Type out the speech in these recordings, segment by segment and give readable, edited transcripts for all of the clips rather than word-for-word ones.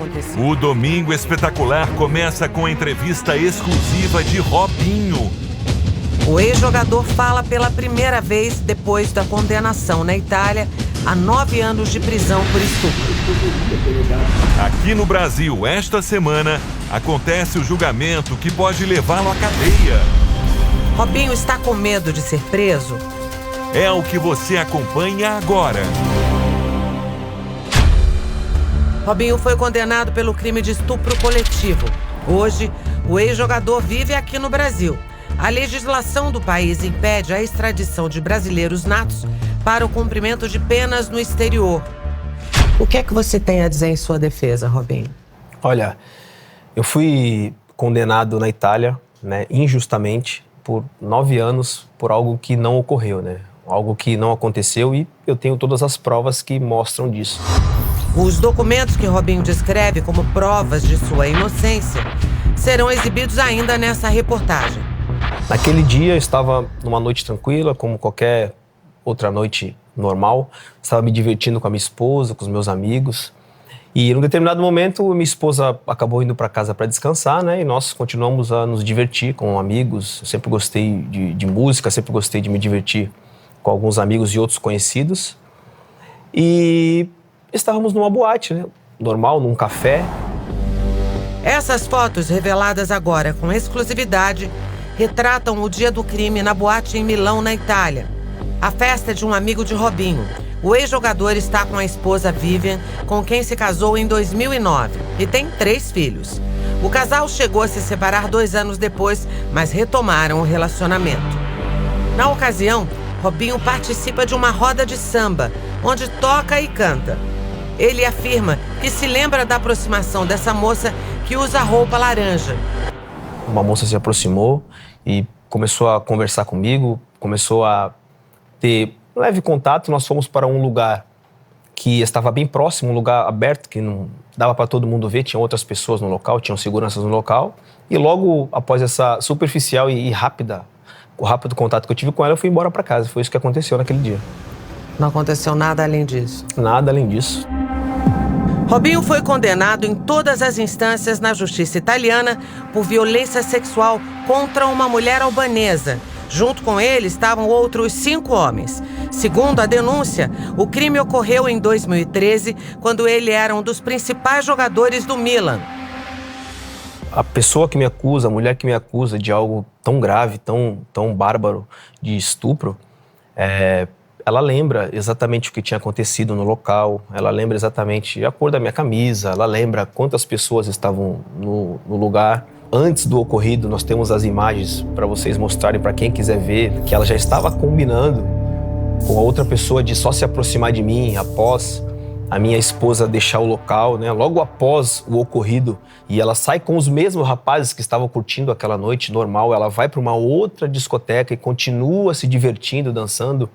acontecido. O Domingo Espetacular começa com a entrevista exclusiva de Robinho. O ex-jogador fala pela primeira vez depois da condenação na Itália a 9 anos de prisão por estupro. Aqui no Brasil, esta semana, acontece o julgamento que pode levá-lo à cadeia. Robinho está com medo de ser preso? É o que você acompanha agora. Robinho foi condenado pelo crime de estupro coletivo. Hoje, o ex-jogador vive aqui no Brasil. A legislação do país impede a extradição de brasileiros natos para o cumprimento de penas no exterior. O que é que você tem a dizer em sua defesa, Robinho? Olha, eu fui condenado na Itália, injustamente, por 9 anos, por algo que não ocorreu, algo que não aconteceu, e eu tenho todas as provas que mostram disso. Os documentos que Robinho descreve como provas de sua inocência serão exibidos ainda nessa reportagem. Naquele dia eu estava numa noite tranquila, como qualquer outra noite normal. Estava me divertindo com a minha esposa, com os meus amigos. E num determinado momento, minha esposa acabou indo para casa para descansar, e nós continuamos a nos divertir com amigos. Eu sempre gostei de música, sempre gostei de me divertir com alguns amigos e outros conhecidos. E estávamos numa boate, normal, num café. Essas fotos, reveladas agora com exclusividade, retratam o dia do crime na boate em Milão, na Itália. A festa de um amigo de Robinho. O ex-jogador está com a esposa Vivian, com quem se casou em 2009, e tem 3 filhos. O casal chegou a se separar 2 anos depois, mas retomaram o relacionamento. Na ocasião, Robinho participa de uma roda de samba, onde toca e canta. Ele afirma que se lembra da aproximação dessa moça que usa roupa laranja. Uma moça se aproximou e começou a conversar comigo, começou a ter um leve contato. Nós fomos para um lugar que estava bem próximo, um lugar aberto, que não dava para todo mundo ver, tinha outras pessoas no local, tinham seguranças no local. E logo após essa superficial e o rápido contato que eu tive com ela, eu fui embora para casa. Foi isso que aconteceu naquele dia. Não aconteceu nada além disso? Nada além disso. Robinho foi condenado em todas as instâncias na justiça italiana por violência sexual contra uma mulher albanesa. Junto com ele estavam outros 5 homens. Segundo a denúncia, o crime ocorreu em 2013, quando ele era um dos principais jogadores do Milan. A pessoa que me acusa, a mulher que me acusa de algo tão grave, tão bárbaro, de estupro, ela lembra exatamente o que tinha acontecido no local, ela lembra exatamente a cor da minha camisa, ela lembra quantas pessoas estavam no lugar. Antes do ocorrido, nós temos as imagens para vocês mostrarem, para quem quiser ver, que ela já estava combinando com a outra pessoa de só se aproximar de mim após a minha esposa deixar o local, logo após o ocorrido. E ela sai com os mesmos rapazes que estavam curtindo aquela noite normal, ela vai para uma outra discoteca e continua se divertindo, dançando,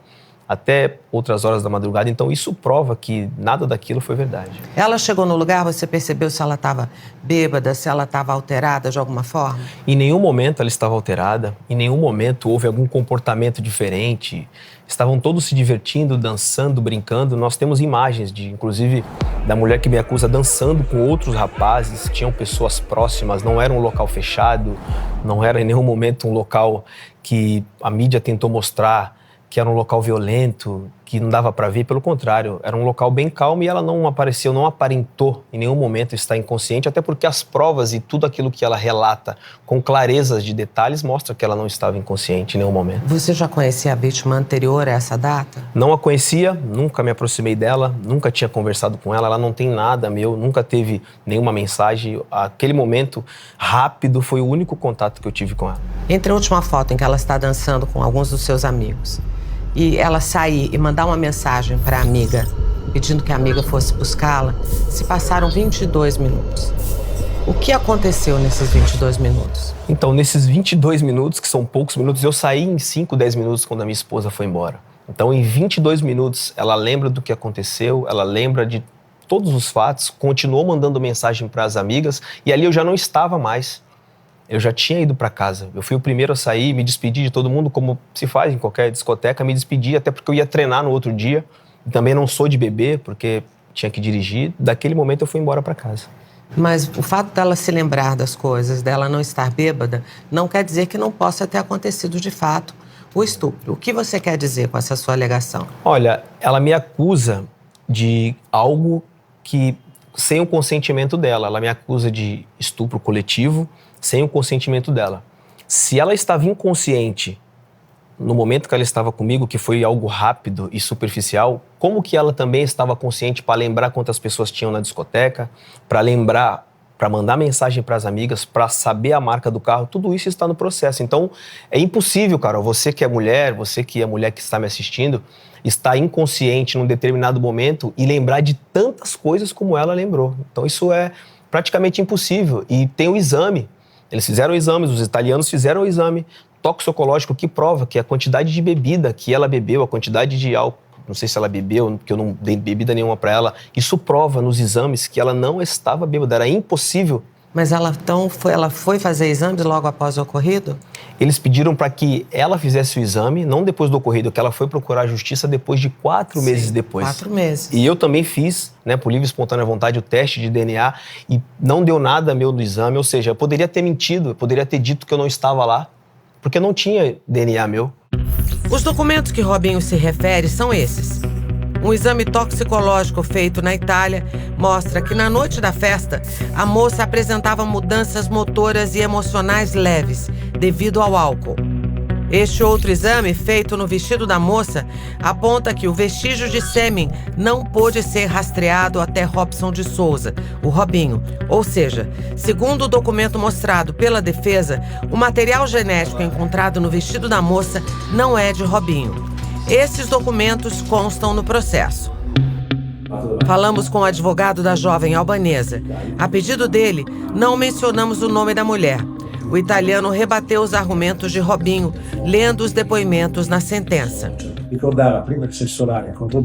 até outras horas da madrugada. Então isso prova que nada daquilo foi verdade. Ela chegou no lugar, você percebeu se ela estava bêbada, se ela estava alterada de alguma forma? Em nenhum momento ela estava alterada, em nenhum momento houve algum comportamento diferente. Estavam todos se divertindo, dançando, brincando. Nós temos imagens, inclusive, da mulher que me acusa dançando com outros rapazes. Tinham pessoas próximas, não era um local fechado, não era em nenhum momento um local que a mídia tentou mostrar que era um local violento, que não dava para ver. Pelo contrário, era um local bem calmo e ela não apareceu, não aparentou em nenhum momento estar inconsciente, até porque as provas e tudo aquilo que ela relata com clarezas de detalhes mostra que ela não estava inconsciente em nenhum momento. Você já conhecia a vítima anterior a essa data? Não a conhecia, nunca me aproximei dela, nunca tinha conversado com ela, ela não tem nada meu, nunca teve nenhuma mensagem. Aquele momento rápido foi o único contato que eu tive com ela. Entre a última foto em que ela está dançando com alguns dos seus amigos e ela sair e mandar uma mensagem para a amiga, pedindo que a amiga fosse buscá-la, se passaram 22 minutos. O que aconteceu nesses 22 minutos? Então, nesses 22 minutos, que são poucos minutos, eu saí em 5, 10 minutos quando a minha esposa foi embora. Então, em 22 minutos, ela lembra do que aconteceu, ela lembra de todos os fatos, continuou mandando mensagem para as amigas, e ali eu já não estava mais. Eu já tinha ido para casa. Eu fui o primeiro a sair, me despedi de todo mundo, como se faz em qualquer discoteca, me despedi, até porque eu ia treinar no outro dia. Também não sou de beber, porque tinha que dirigir. Daquele momento eu fui embora para casa. Mas o fato dela se lembrar das coisas, dela não estar bêbada, não quer dizer que não possa ter acontecido de fato o estupro. O que você quer dizer com essa sua alegação? Olha, ela me acusa de algo que, sem o consentimento dela, ela me acusa de estupro coletivo sem o consentimento dela. Se ela estava inconsciente no momento que ela estava comigo, que foi algo rápido e superficial, como que ela também estava consciente para lembrar quantas pessoas tinham na discoteca, para lembrar, para mandar mensagem para as amigas, para saber a marca do carro, tudo isso está no processo. Então, é impossível, Carol, você que é mulher que está me assistindo, estar inconsciente num determinado momento e lembrar de tantas coisas como ela lembrou. Então, isso é praticamente impossível. E tem o exame. Eles fizeram exames, os italianos fizeram o exame toxicológico que prova que a quantidade de bebida que ela bebeu, a quantidade de álcool, não sei se ela bebeu, porque eu não dei bebida nenhuma para ela, isso prova nos exames que ela não estava bêbada, era impossível. Mas ela foi fazer exames logo após o ocorrido? Eles pediram para que ela fizesse o exame, não depois do ocorrido, que ela foi procurar a justiça depois de 4 meses depois. 4 meses. E eu também fiz, por livre e espontânea vontade, o teste de DNA e não deu nada meu no exame, ou seja, eu poderia ter mentido, eu poderia ter dito que eu não estava lá, porque não tinha DNA meu. Os documentos que Robinho se refere são esses. Um exame toxicológico feito na Itália mostra que na noite da festa, a moça apresentava mudanças motoras e emocionais leves, devido ao álcool. Este outro exame, feito no vestido da moça, aponta que o vestígio de sêmen não pôde ser rastreado até Robson de Souza, o Robinho. Ou seja, segundo o documento mostrado pela defesa, o material genético encontrado no vestido da moça não é de Robinho. Esses documentos constam no processo. Falamos com o advogado da jovem albanesa. A pedido dele, não mencionamos o nome da mulher. O italiano rebateu os argumentos de Robinho, lendo os depoimentos na sentença.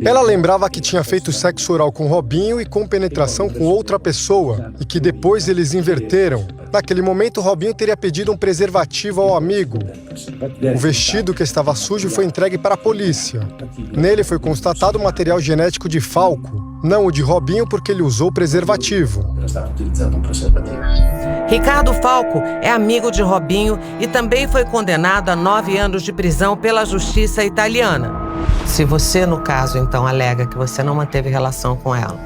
Ela lembrava que tinha feito sexo oral com Robinho e com penetração com outra pessoa, e que depois eles inverteram. Naquele momento, Robinho teria pedido um preservativo ao amigo. O vestido que estava sujo foi entregue para a polícia. Nele foi constatado o material genético de Falco, não o de Robinho porque ele usou preservativo. Ricardo Falco é amigo de Robinho e também foi condenado a 9 anos de prisão pela justiça italiana. Se você, no caso, então, alega que você não manteve relação com ela,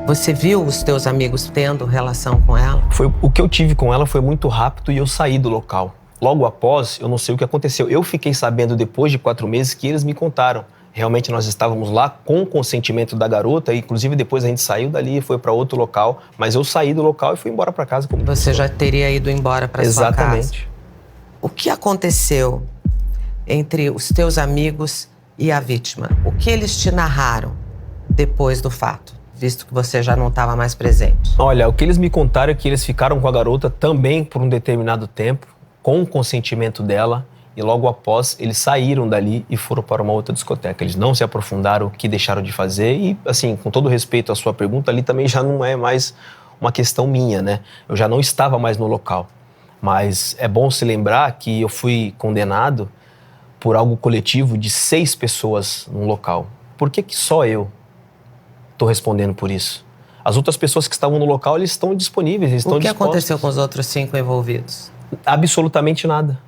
você viu os teus amigos tendo relação com ela? O que eu tive com ela foi muito rápido e eu saí do local. Logo após, eu não sei o que aconteceu. Eu fiquei sabendo depois de 4 meses que eles me contaram. Realmente nós estávamos lá com o consentimento da garota, e inclusive depois a gente saiu dali e foi para outro local, mas eu saí do local e fui embora para casa. Você já teria ido embora para sua casa? Exatamente. O que aconteceu entre os teus amigos e a vítima? O que eles te narraram depois do fato, visto que você já não estava mais presente? Olha, o que eles me contaram é que eles ficaram com a garota também por um determinado tempo, com o consentimento dela, e logo após eles saíram dali e foram para uma outra discoteca. Eles não se aprofundaram o que deixaram de fazer e, assim, com todo respeito à sua pergunta, ali também já não é mais uma questão minha, né? Eu já não estava mais no local. Mas é bom se lembrar que eu fui condenado por algo coletivo de 6 pessoas num local. Por que que só eu estou respondendo por isso? As outras pessoas que estavam no local, eles estão disponíveis, eles estão dispostos. O que aconteceu com os outros 5 envolvidos? Absolutamente nada.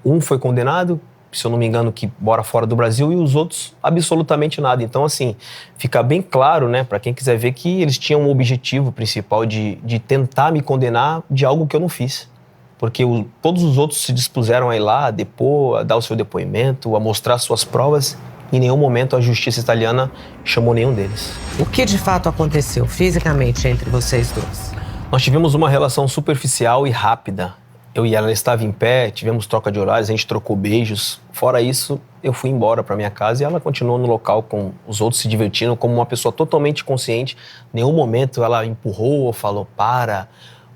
Um foi condenado, se eu não me engano, que mora fora do Brasil, e os outros absolutamente nada. Então, assim, fica bem claro, né, para quem quiser ver, que eles tinham um objetivo principal de tentar me condenar de algo que eu não fiz. Porque todos os outros se dispuseram a ir lá, a depor, a dar o seu depoimento, a mostrar suas provas. Em nenhum momento a justiça italiana chamou nenhum deles. O que de fato aconteceu fisicamente entre vocês dois? Nós tivemos uma relação superficial e rápida. Eu e ela estava em pé, tivemos troca de olhares, a gente trocou beijos. Fora isso, eu fui embora para minha casa e ela continuou no local com os outros se divertindo como uma pessoa totalmente consciente. Em nenhum momento ela empurrou ou falou para,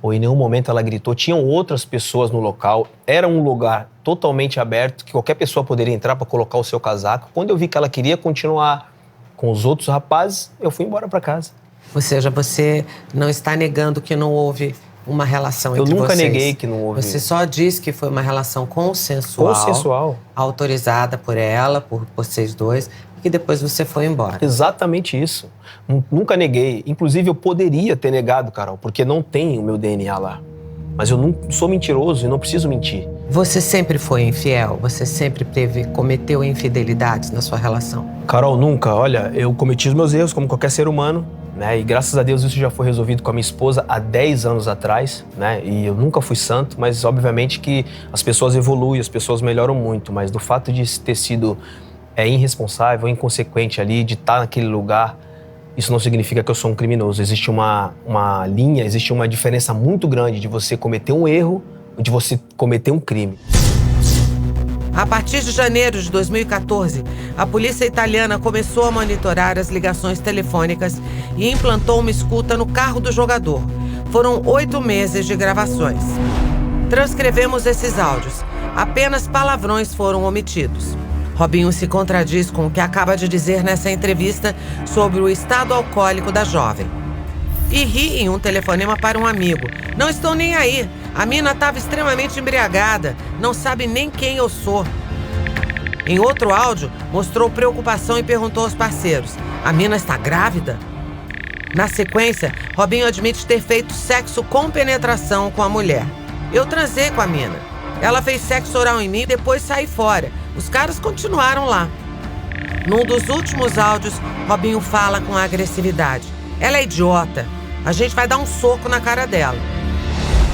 ou em nenhum momento ela gritou. Tinham outras pessoas no local, era um lugar totalmente aberto que qualquer pessoa poderia entrar para colocar o seu casaco. Quando eu vi que ela queria continuar com os outros rapazes, eu fui embora para casa. Ou seja, você não está negando que não houve uma relação entre vocês? Eu nunca neguei que não houve. Você só disse que foi uma relação consensual. Consensual. Autorizada por ela, por vocês dois, e depois você foi embora. Exatamente isso. Nunca neguei. Inclusive, eu poderia ter negado, Carol, porque não tem o meu DNA lá. Mas eu não sou mentiroso e não preciso mentir. Você sempre foi infiel? Você sempre cometeu infidelidades na sua relação? Carol, nunca. Olha, eu cometi os meus erros como qualquer ser humano, né? E graças a Deus isso já foi resolvido com a minha esposa há 10 anos atrás, né? E eu nunca fui santo, mas obviamente que as pessoas evoluem, as pessoas melhoram muito. Mas do fato de ter sido irresponsável, inconsequente ali, de estar naquele lugar, isso não significa que eu sou um criminoso. Existe uma linha, existe uma diferença muito grande de você cometer um erro ou de você cometer um crime. A partir de janeiro de 2014, a polícia italiana começou a monitorar as ligações telefônicas e implantou uma escuta no carro do jogador. Foram 8 meses de gravações. Transcrevemos esses áudios. Apenas palavrões foram omitidos. Robinho se contradiz com o que acaba de dizer nessa entrevista sobre o estado alcoólico da jovem. E ri em um telefonema para um amigo. Não estou nem aí. A mina estava extremamente embriagada. Não sabe nem quem eu sou. Em outro áudio, mostrou preocupação e perguntou aos parceiros: a mina está grávida? Na sequência, Robinho admite ter feito sexo com penetração com a mulher. Eu transei com a mina. Ela fez sexo oral em mim e depois saí fora. Os caras continuaram lá. Num dos últimos áudios, Robinho fala com agressividade. Ela é idiota. A gente vai dar um soco na cara dela.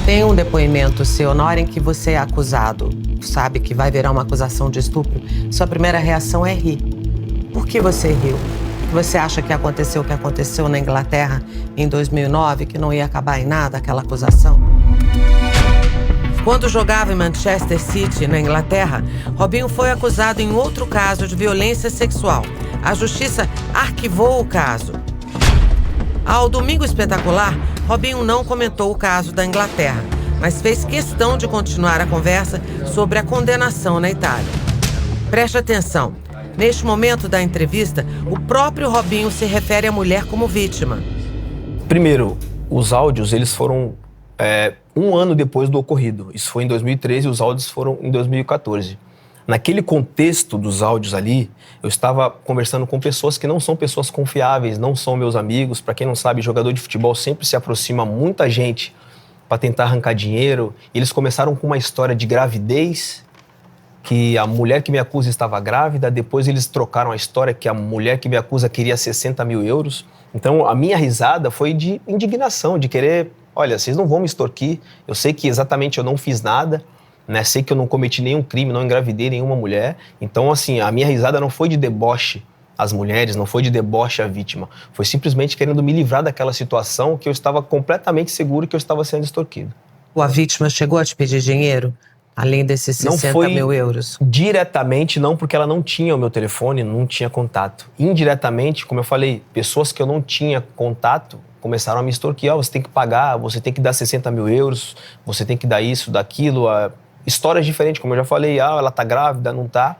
Tem um depoimento seu, na hora em que você é acusado, sabe que vai virar uma acusação de estupro, sua primeira reação é rir. Por que você riu? Você acha que aconteceu o que aconteceu na Inglaterra em 2009, que não ia acabar em nada aquela acusação? Quando jogava em Manchester City, na Inglaterra, Robinho foi acusado em outro caso de violência sexual. A justiça arquivou o caso. Ao Domingo Espetacular, Robinho não comentou o caso da Inglaterra, mas fez questão de continuar a conversa sobre a condenação na Itália. Preste atenção. Neste momento da entrevista, o próprio Robinho se refere à mulher como vítima. Primeiro, os áudios, eles foram um ano depois do ocorrido. Isso foi em 2013 e os áudios foram em 2014. Naquele contexto dos áudios ali, eu estava conversando com pessoas que não são pessoas confiáveis, não são meus amigos. Para quem não sabe, jogador de futebol sempre se aproxima muita gente para tentar arrancar dinheiro. Eles começaram com uma história de gravidez, que a mulher que me acusa estava grávida. Depois eles trocaram a história que a mulher que me acusa queria 60 mil euros. Então a minha risada foi de indignação, de querer... Olha, vocês não vão me extorquir, eu sei que exatamente eu não fiz nada, né? Sei que eu não cometi nenhum crime, não engravidei nenhuma mulher. Então, assim, a minha risada não foi de deboche às mulheres, não foi de deboche à vítima. Foi simplesmente querendo me livrar daquela situação que eu estava completamente seguro que eu estava sendo extorquido. A vítima chegou a te pedir dinheiro, além desses 60 mil euros? Diretamente não, porque ela não tinha o meu telefone, não tinha contato. Indiretamente, como eu falei, pessoas que eu não tinha contato começaram a me extorquir. Você tem que pagar, você tem que dar 60 mil euros, você tem que dar isso, daquilo. Histórias diferentes, como eu já falei, ela tá grávida, não tá.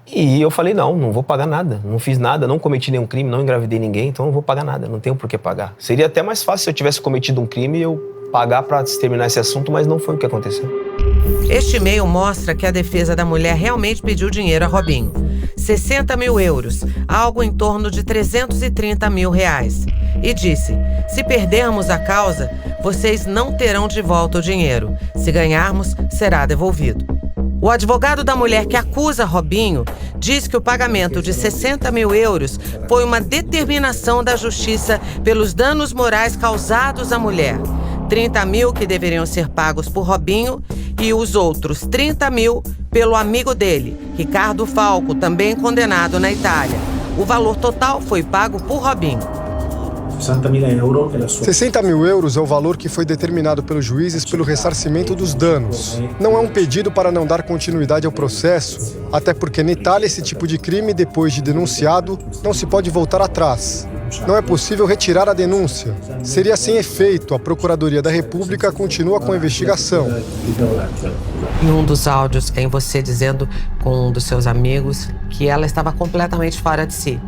E eu falei, não vou pagar nada, não fiz nada, não cometi nenhum crime, não engravidei ninguém, então não vou pagar nada, não tenho por que pagar. Seria até mais fácil se eu tivesse cometido um crime e eu pagar para terminar esse assunto, mas não foi o que aconteceu. Este e-mail mostra que a defesa da mulher realmente pediu dinheiro a Robinho. 60 mil euros, algo em torno de 330 mil reais. E disse, se perdermos a causa, vocês não terão de volta o dinheiro. Se ganharmos, será devolvido. O advogado da mulher que acusa Robinho diz que o pagamento de 60 mil euros foi uma determinação da justiça pelos danos morais causados à mulher. 30 mil que deveriam ser pagos por Robinho e os outros 30 mil pelo amigo dele, Ricardo Falco, também condenado na Itália. O valor total foi pago por Robinho. 60 mil euros é o valor que foi determinado pelos juízes pelo ressarcimento dos danos. Não é um pedido para não dar continuidade ao processo, até porque na Itália esse tipo de crime, depois de denunciado, não se pode voltar atrás. Não é possível retirar a denúncia. Seria sem efeito. A Procuradoria da República continua com a investigação. Em um dos áudios tem você dizendo com um dos seus amigos que ela estava completamente fora de si.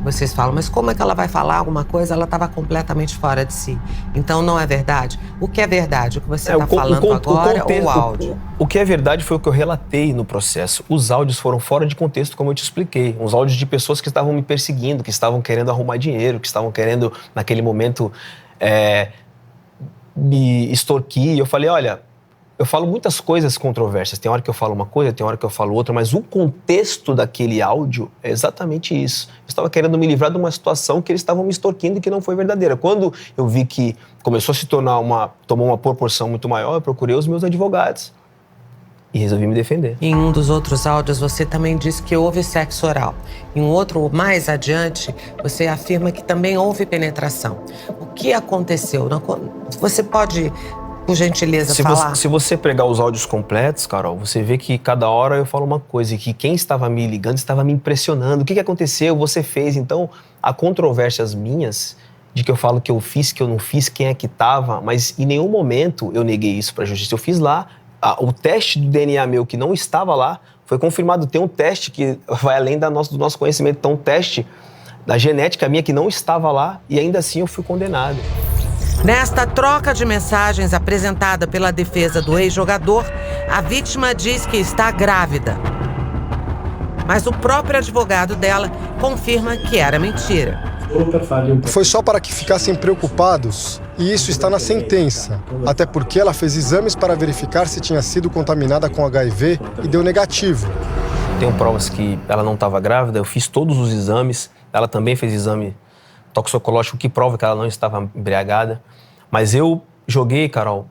Vocês falam, mas como é que ela vai falar alguma coisa? Ela estava completamente fora de si. Então não é verdade? O que é verdade? O que você está falando agora ou o áudio? O que é verdade foi o que eu relatei no processo. Os áudios foram fora de contexto, como eu te expliquei. Uns áudios de pessoas que estavam me perseguindo, que estavam querendo arrumar dinheiro, que estavam querendo, naquele momento, me extorquir. E eu falei, olha, eu falo muitas coisas controversas. Tem hora que eu falo uma coisa, tem hora que eu falo outra, mas o contexto daquele áudio é exatamente isso. Eu estava querendo me livrar de uma situação que eles estavam me extorquindo e que não foi verdadeira. Quando eu vi que começou a se tornar tomou uma proporção muito maior, eu procurei os meus advogados e resolvi me defender. Em um dos outros áudios, você também disse que houve sexo oral. Em um outro, mais adiante, você afirma que também houve penetração. O que aconteceu? Você pode, por gentileza, falar? Se você pegar os áudios completos, Carol, você vê que cada hora eu falo uma coisa e que quem estava me ligando estava me impressionando. O que aconteceu? Você fez. Então, há controvérsias minhas de que eu falo que eu fiz, que eu não fiz, quem é que estava, mas em nenhum momento eu neguei isso para a justiça. Eu fiz lá. O teste do DNA meu que não estava lá foi confirmado. Tem um teste que vai além do nosso conhecimento. Então, um teste da genética minha que não estava lá e ainda assim eu fui condenado. Nesta troca de mensagens apresentada pela defesa do ex-jogador, a vítima diz que está grávida. Mas o próprio advogado dela confirma que era mentira. Foi só para que ficassem preocupados, e isso está na sentença. Até porque ela fez exames para verificar se tinha sido contaminada com HIV e deu negativo. Tenho provas que ela não estava grávida, eu fiz todos os exames, ela também fez exame toxicológico que prova que ela não estava embriagada. Mas eu joguei, Carol,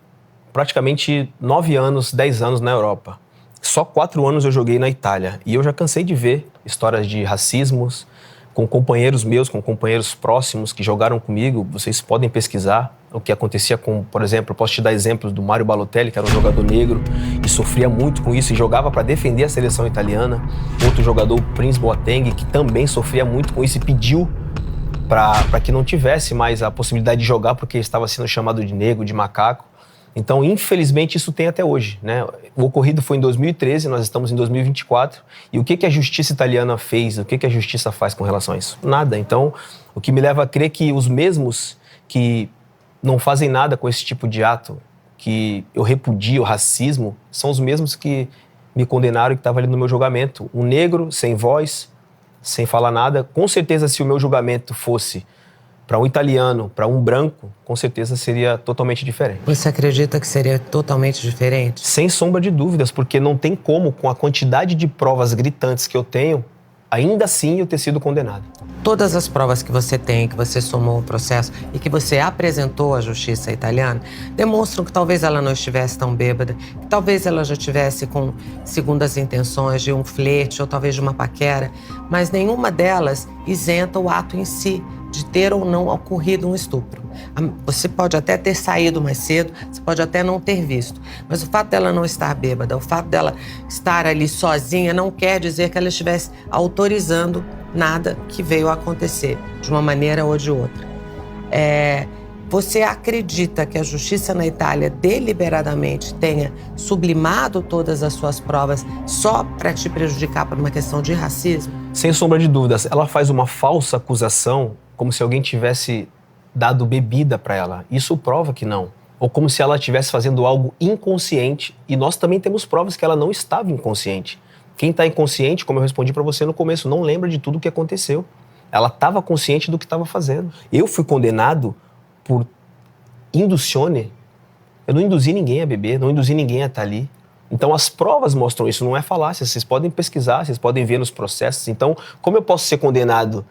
praticamente 9 anos, 10 anos na Europa. Só 4 anos eu joguei na Itália. E eu já cansei de ver histórias de racismos com companheiros meus, com companheiros próximos que jogaram comigo. Vocês podem pesquisar o que acontecia com, por exemplo, eu posso te dar exemplos do Mário Balotelli, que era um jogador negro e sofria muito com isso e jogava para defender a seleção italiana. Outro jogador, o Prince Boateng, que também sofria muito com isso e pediu para que não tivesse mais a possibilidade de jogar porque estava sendo chamado de negro, de macaco. Então, infelizmente, isso tem até hoje, né? O ocorrido foi em 2013, nós estamos em 2024. E o que a justiça italiana fez, o que a justiça faz com relação a isso? Nada. Então, o que me leva a crer que os mesmos que não fazem nada com esse tipo de ato, que eu repudio o racismo, são os mesmos que me condenaram e que estavam ali no meu julgamento. Um negro, sem voz, sem falar nada. Com certeza, se o meu julgamento fosse para um italiano, para um branco, com certeza seria totalmente diferente. Você acredita que seria totalmente diferente? Sem sombra de dúvidas, porque não tem como, com a quantidade de provas gritantes que eu tenho, ainda assim eu ter sido condenado. Todas as provas que você tem, que você somou o processo e que você apresentou à justiça italiana, demonstram que talvez ela não estivesse tão bêbada, que talvez ela já estivesse com segundas intenções de um flerte ou talvez de uma paquera, mas nenhuma delas isenta o ato em si, de ter ou não ocorrido um estupro. Você pode até ter saído mais cedo, você pode até não ter visto, mas o fato dela não estar bêbada, o fato dela estar ali sozinha, não quer dizer que ela estivesse autorizando nada que veio a acontecer, de uma maneira ou de outra. Você acredita que a justiça na Itália deliberadamente tenha sublimado todas as suas provas só para te prejudicar por uma questão de racismo? Sem sombra de dúvidas, ela faz uma falsa acusação como se alguém tivesse dado bebida para ela. Isso prova que não. Ou como se ela estivesse fazendo algo inconsciente. E nós também temos provas que ela não estava inconsciente. Quem está inconsciente, como eu respondi para você no começo, não lembra de tudo o que aconteceu. Ela estava consciente do que estava fazendo. Eu fui condenado por induzione. Eu não induzi ninguém a beber, não induzi ninguém a estar ali. Então as provas mostram isso, não é falácia. Vocês podem pesquisar, vocês podem ver nos processos. Então, como eu posso ser condenado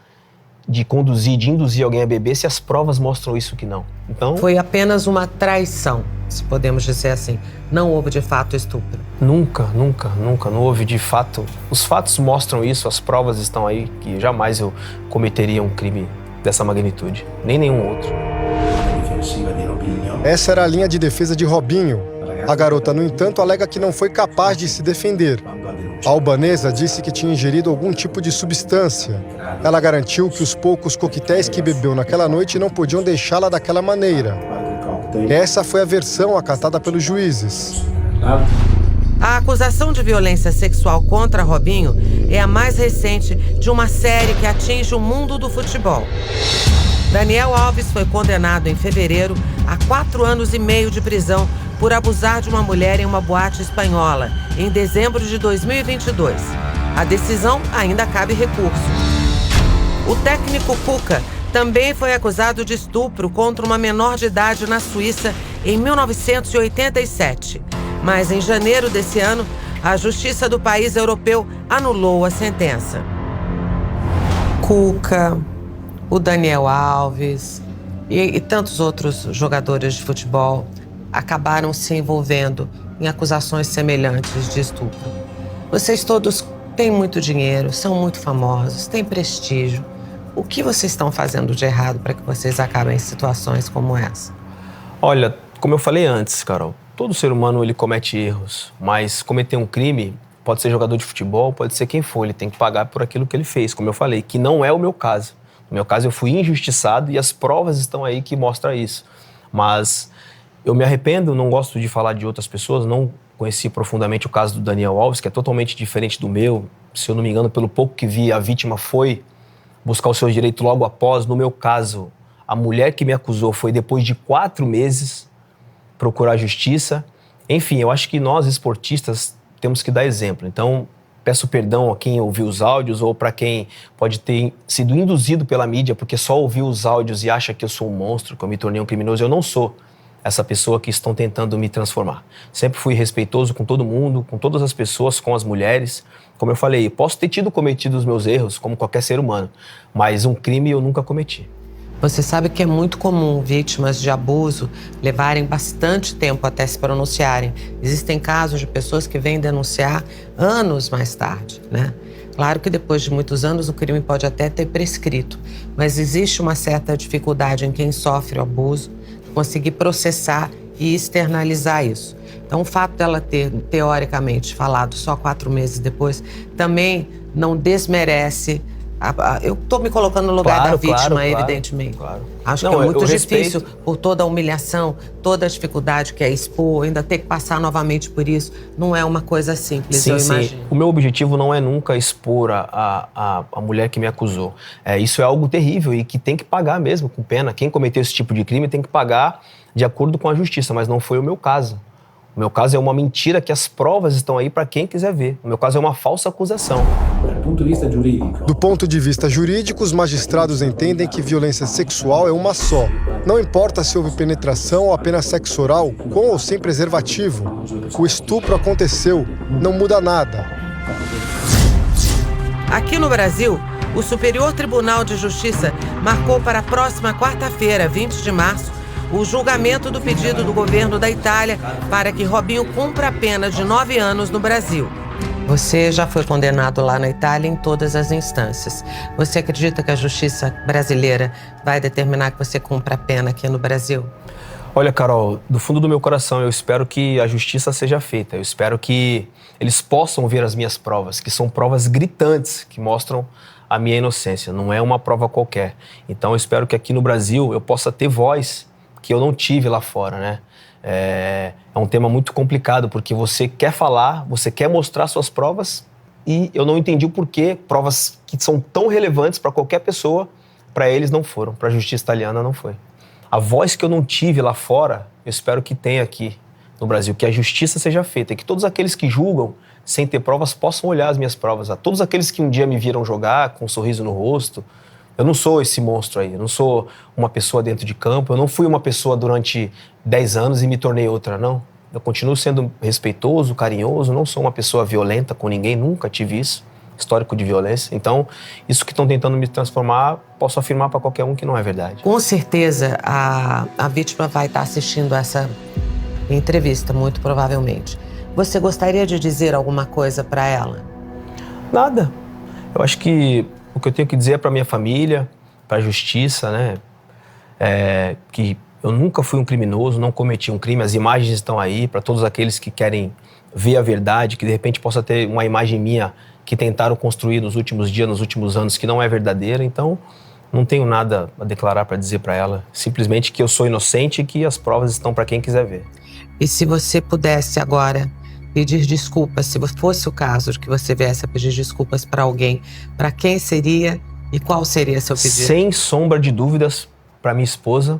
de conduzir, de induzir alguém a beber, se as provas mostram isso que não? Então, foi apenas uma traição, se podemos dizer assim. Não houve de fato estupro. Nunca não houve de fato. Os fatos mostram isso, as provas estão aí, que jamais eu cometeria um crime dessa magnitude, nem nenhum outro. Essa era a linha de defesa de Robinho. A garota, no entanto, alega que não foi capaz de se defender. A albanesa disse que tinha ingerido algum tipo de substância. Ela garantiu que os poucos coquetéis que bebeu naquela noite não podiam deixá-la daquela maneira. Essa foi a versão acatada pelos juízes. A acusação de violência sexual contra Robinho é a mais recente de uma série que atinge o mundo do futebol. Daniel Alves foi condenado em fevereiro a 4 anos e meio de prisão por abusar de uma mulher em uma boate espanhola, em dezembro de 2022. A decisão ainda cabe recurso. O técnico Cuca também foi acusado de estupro contra uma menor de idade na Suíça em 1987. Mas em janeiro desse ano, a justiça do país europeu anulou a sentença. Cuca, o Daniel Alves e tantos outros jogadores de futebol acabaram se envolvendo em acusações semelhantes de estupro. Vocês todos têm muito dinheiro, são muito famosos, têm prestígio. O que vocês estão fazendo de errado para que vocês acabem em situações como essa? Olha, como eu falei antes, Carol, todo ser humano ele comete erros, mas cometer um crime pode ser jogador de futebol, pode ser quem for, ele tem que pagar por aquilo que ele fez, como eu falei, que não é o meu caso. No meu caso, eu fui injustiçado e as provas estão aí que mostram isso. Mas eu me arrependo, não gosto de falar de outras pessoas, não conheci profundamente o caso do Daniel Alves, que é totalmente diferente do meu. Se eu não me engano, pelo pouco que vi, a vítima foi buscar o seu direito logo após. No meu caso, a mulher que me acusou foi depois de 4 meses procurar justiça. Enfim, eu acho que nós, esportistas, temos que dar exemplo. Então, peço perdão a quem ouviu os áudios ou para quem pode ter sido induzido pela mídia porque só ouviu os áudios e acha que eu sou um monstro, que eu me tornei um criminoso. Eu não sou essa pessoa que estão tentando me transformar. Sempre fui respeitoso com todo mundo, com todas as pessoas, com as mulheres. Como eu falei, posso ter cometido os meus erros, como qualquer ser humano, mas um crime eu nunca cometi. Você sabe que é muito comum vítimas de abuso levarem bastante tempo até se pronunciarem. Existem casos de pessoas que vêm denunciar anos mais tarde, né? Claro que depois de muitos anos o crime pode até ter prescrito, mas existe uma certa dificuldade em quem sofre o abuso conseguir processar e externalizar isso. Então, o fato dela ter, teoricamente, falado só 4 meses depois, também não desmerece. Eu estou me colocando no lugar da vítima, evidentemente. Claro. Acho que é muito difícil, por toda a humilhação, toda a dificuldade que é expor, ainda ter que passar novamente por isso. Não é uma coisa simples, eu imagino. O meu objetivo não é nunca expor a mulher que me acusou. Isso é algo terrível e que tem que pagar mesmo, com pena. Quem cometeu esse tipo de crime tem que pagar de acordo com a justiça, mas não foi o meu caso. O meu caso é uma mentira que as provas estão aí para quem quiser ver. O meu caso é uma falsa acusação. Do ponto de vista jurídico, os magistrados entendem que violência sexual é uma só. Não importa se houve penetração ou apenas sexo oral, com ou sem preservativo. O estupro aconteceu, não muda nada. Aqui no Brasil, o Superior Tribunal de Justiça marcou para a próxima quarta-feira, 20 de março, o julgamento do pedido do governo da Itália para que Robinho cumpra a pena de 9 anos no Brasil. Você já foi condenado lá na Itália em todas as instâncias. Você acredita que a justiça brasileira vai determinar que você cumpra a pena aqui no Brasil? Olha, Carol, do fundo do meu coração, eu espero que a justiça seja feita. Eu espero que eles possam ver as minhas provas, que são provas gritantes, que mostram a minha inocência. Não é uma prova qualquer. Então, eu espero que aqui no Brasil eu possa ter voz que eu não tive lá fora, né? É um tema muito complicado, porque você quer falar, você quer mostrar suas provas e eu não entendi o porquê provas que são tão relevantes para qualquer pessoa, para eles não foram, para a justiça italiana não foi. A voz que eu não tive lá fora, eu espero que tenha aqui no Brasil, que a justiça seja feita e que todos aqueles que julgam sem ter provas possam olhar as minhas provas. A todos aqueles que um dia me viram jogar com um sorriso no rosto. Eu não sou esse monstro aí, eu não sou uma pessoa dentro de campo, eu não fui uma pessoa durante 10 anos e me tornei outra, não. Eu continuo sendo respeitoso, carinhoso, não sou uma pessoa violenta com ninguém, nunca tive isso, histórico de violência. Então, isso que estão tentando me transformar, posso afirmar para qualquer um que não é verdade. Com certeza, a vítima vai estar assistindo essa entrevista, muito provavelmente. Você gostaria de dizer alguma coisa para ela? Nada. Eu acho que o que eu tenho que dizer é para minha família, para a justiça, né? Que eu nunca fui um criminoso, não cometi um crime. As imagens estão aí para todos aqueles que querem ver a verdade, que de repente possa ter uma imagem minha que tentaram construir nos últimos dias, nos últimos anos, que não é verdadeira. Então, não tenho nada a declarar para dizer para ela. Simplesmente que eu sou inocente e que as provas estão para quem quiser ver. E se você pudesse agora pedir desculpas, se fosse o caso de que você viesse a pedir desculpas para alguém, para quem seria e qual seria seu pedido? Sem sombra de dúvidas, para minha esposa.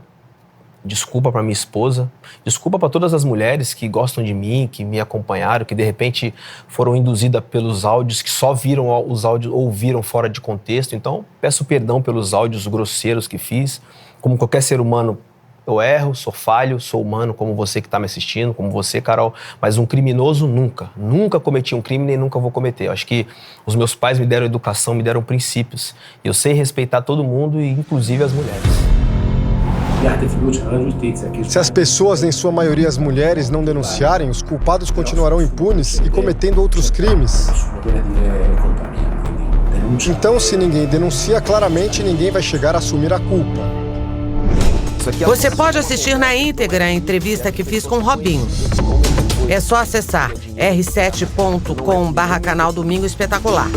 Desculpa para minha esposa. Desculpa para todas as mulheres que gostam de mim, que me acompanharam, que de repente foram induzidas pelos áudios, que só viram os áudios, ouviram fora de contexto. Então, peço perdão pelos áudios grosseiros que fiz. Como qualquer ser humano, eu erro, sou falho, sou humano, como você que está me assistindo, como você, Carol, mas um criminoso nunca cometi um crime nem nunca vou cometer. Eu acho que os meus pais me deram educação, me deram princípios. Eu sei respeitar todo mundo, inclusive as mulheres. Se as pessoas, em sua maioria as mulheres, não denunciarem, os culpados continuarão impunes e cometendo outros crimes. Então, se ninguém denuncia, claramente ninguém vai chegar a assumir a culpa. Você pode assistir na íntegra a entrevista que fiz com o Robinho. É só acessar r7.com/canal Domingo Espetacular.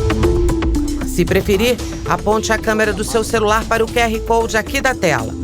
Se preferir, aponte a câmera do seu celular para o QR Code aqui da tela.